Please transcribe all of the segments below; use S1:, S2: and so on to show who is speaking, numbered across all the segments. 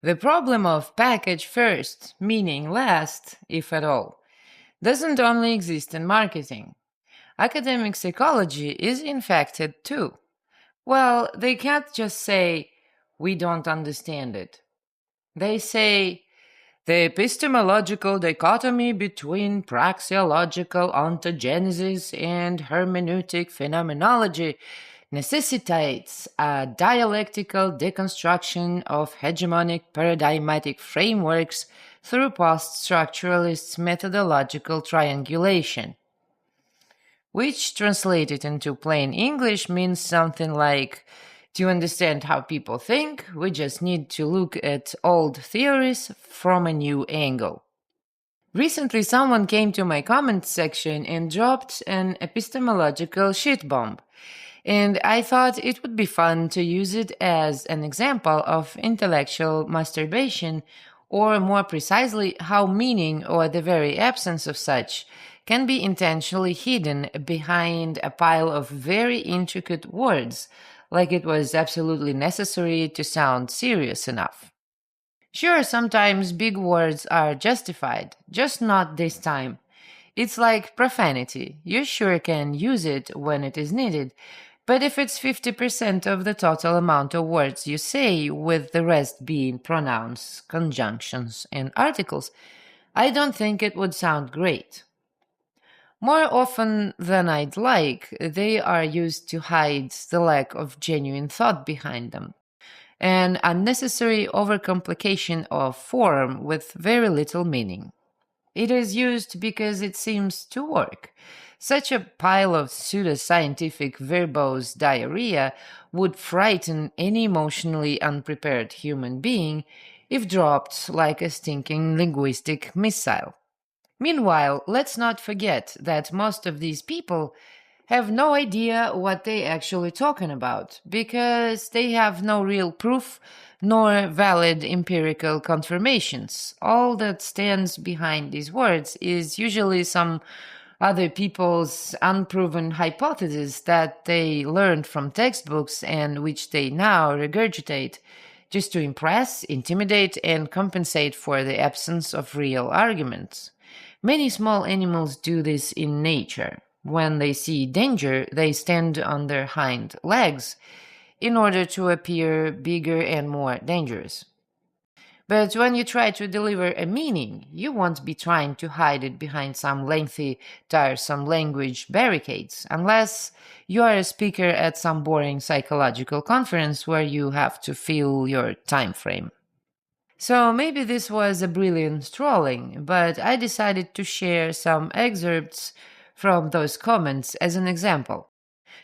S1: The problem of package first, meaning last, if at all, doesn't only exist in marketing. Academic psychology is infected too. Well, they can't just say, we don't understand it. They say, the epistemological dichotomy between praxeological ontogenesis and hermeneutic phenomenology necessitates a dialectical deconstruction of hegemonic paradigmatic frameworks through post-structuralist methodological triangulation, which translated into plain English means something like, to understand how people think, we just need to look at old theories from a new angle. Recently, someone came to my comments section and dropped an epistemological shit bomb, and I thought it would be fun to use it as an example of intellectual masturbation, or more precisely, how meaning, or the very absence of such, can be intentionally hidden behind a pile of very intricate words, like it was absolutely necessary to sound serious enough. Sure, sometimes big words are justified, just not this time. It's like profanity. You sure can use it when it is needed, but if it's 50% of the total amount of words you say, with the rest being pronouns, conjunctions, and articles, I don't think it would sound great. More often than I'd like, they are used to hide the lack of genuine thought behind them, an unnecessary overcomplication of form with very little meaning. It is used because it seems to work. Such a pile of pseudoscientific verbose diarrhea would frighten any emotionally unprepared human being if dropped like a stinking linguistic missile. Meanwhile, let's not forget that most of these people have no idea what they actually talking about because they have no real proof nor valid empirical confirmations. All that stands behind these words is usually some other people's unproven hypothesis that they learned from textbooks and which they now regurgitate just to impress, intimidate, and compensate for the absence of real arguments. Many small animals do this in nature. When they see danger, they stand on their hind legs in order to appear bigger and more dangerous. But when you try to deliver a meaning, you won't be trying to hide it behind some lengthy, tiresome language barricades, unless you are a speaker at some boring psychological conference where you have to fill your time frame. So maybe this was a brilliant trolling, but I decided to share some excerpts from those comments as an example.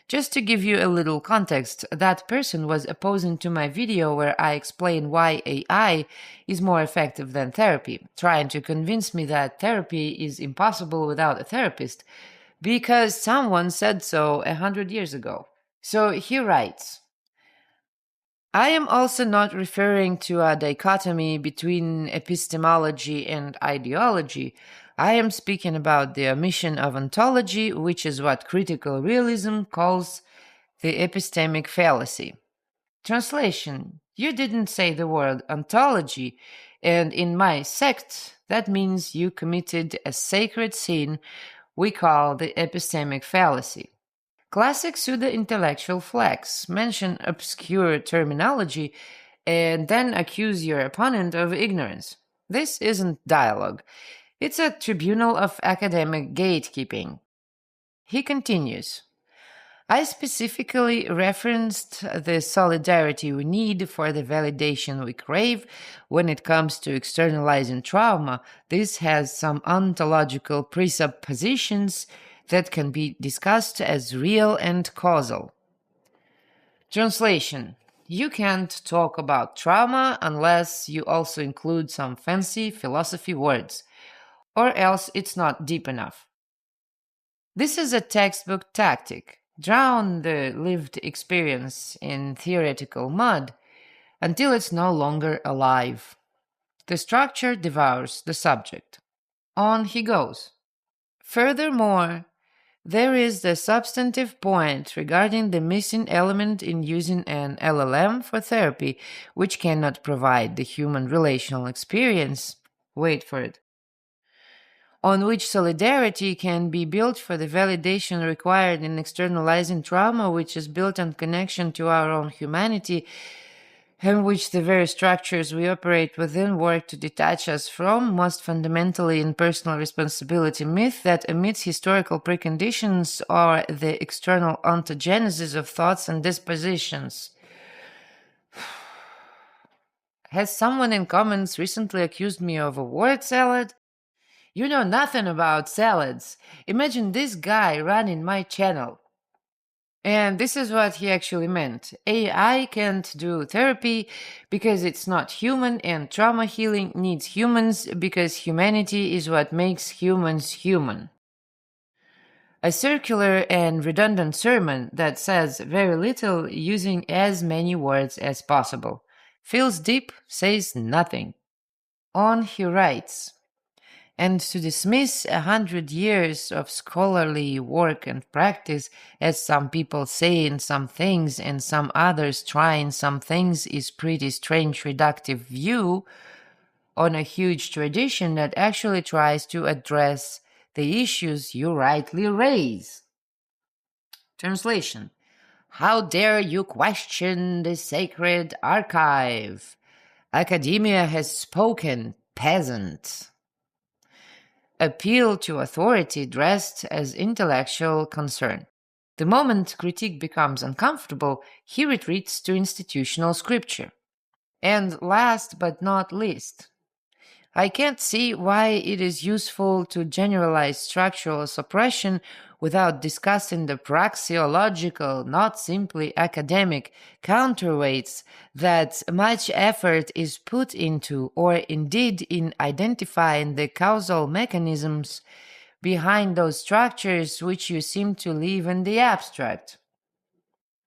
S1: Just to give you a little context, that person was opposing to my video where I explain why AI is more effective than therapy, trying to convince me that therapy is impossible without a therapist, because someone said so 100 years ago. So he writes, I am also not referring to a dichotomy between epistemology and ideology. I am speaking about the omission of ontology, which is what critical realism calls the epistemic fallacy. Translation: you didn't say the word ontology, and in my sect, that means you committed a sacred sin we call the epistemic fallacy. Classic pseudo-intellectual flex: mention obscure terminology and then accuse your opponent of ignorance. This isn't dialogue. It's a tribunal of academic gatekeeping. He continues, I specifically referenced the solidarity we need for the validation we crave when it comes to externalizing trauma. This has some ontological presuppositions that can be discussed as real and causal. Translation: you can't talk about trauma unless you also include some fancy philosophy words, or else it's not deep enough. This is a textbook tactic. Drown the lived experience in theoretical mud until it's no longer alive. The structure devours the subject. On he goes. Furthermore, There is the substantive point regarding the missing element in using an LLM for therapy, which cannot provide the human relational experience. Wait for it. On which solidarity can be built for the validation required in externalizing trauma, which is built on connection to our own humanity, and which the very structures we operate within work to detach us from, most fundamentally in personal responsibility myth that amidst historical preconditions are the external ontogenesis of thoughts and dispositions. Has someone in comments recently accused me of a word salad? You know nothing about salads. Imagine this guy running my channel. And this is what he actually meant. AI can't do therapy because it's not human, and trauma healing needs humans because humanity is what makes humans human. A circular and redundant sermon that says very little using as many words as possible. Feels deep, says nothing. On he writes. And to dismiss 100 years of scholarly work and practice, as some people say in some things and some others try in some things, is pretty strange reductive view on a huge tradition that actually tries to address the issues you rightly raise. Translation. How dare you question the sacred archive? Academia has spoken, peasant. Appeal to authority dressed as intellectual concern. The moment critique becomes uncomfortable, he retreats to institutional scripture. And last but not least, I can't see why it is useful to generalize structural suppression without discussing the praxeological, not simply academic, counterweights that much effort is put into, or indeed in identifying the causal mechanisms behind those structures which you seem to leave in the abstract.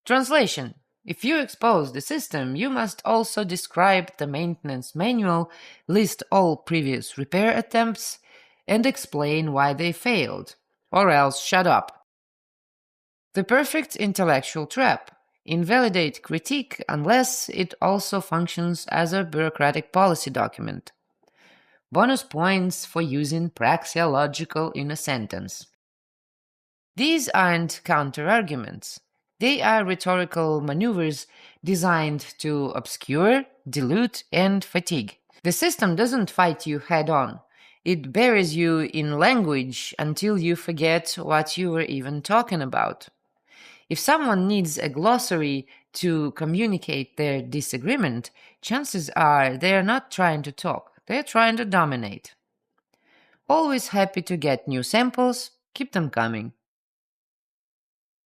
S1: Translation. If you expose the system, you must also describe the maintenance manual, list all previous repair attempts, and explain why they failed. Or else shut up. The perfect intellectual trap. Invalidate critique unless it also functions as a bureaucratic policy document. Bonus points for using praxeological in a sentence. These aren't counter-arguments. They are rhetorical maneuvers designed to obscure, dilute, and fatigue. The system doesn't fight you head-on. It buries you in language until you forget what you were even talking about. If someone needs a glossary to communicate their disagreement, chances are they are not trying to talk, they're trying to dominate. Always happy to get new samples, keep them coming.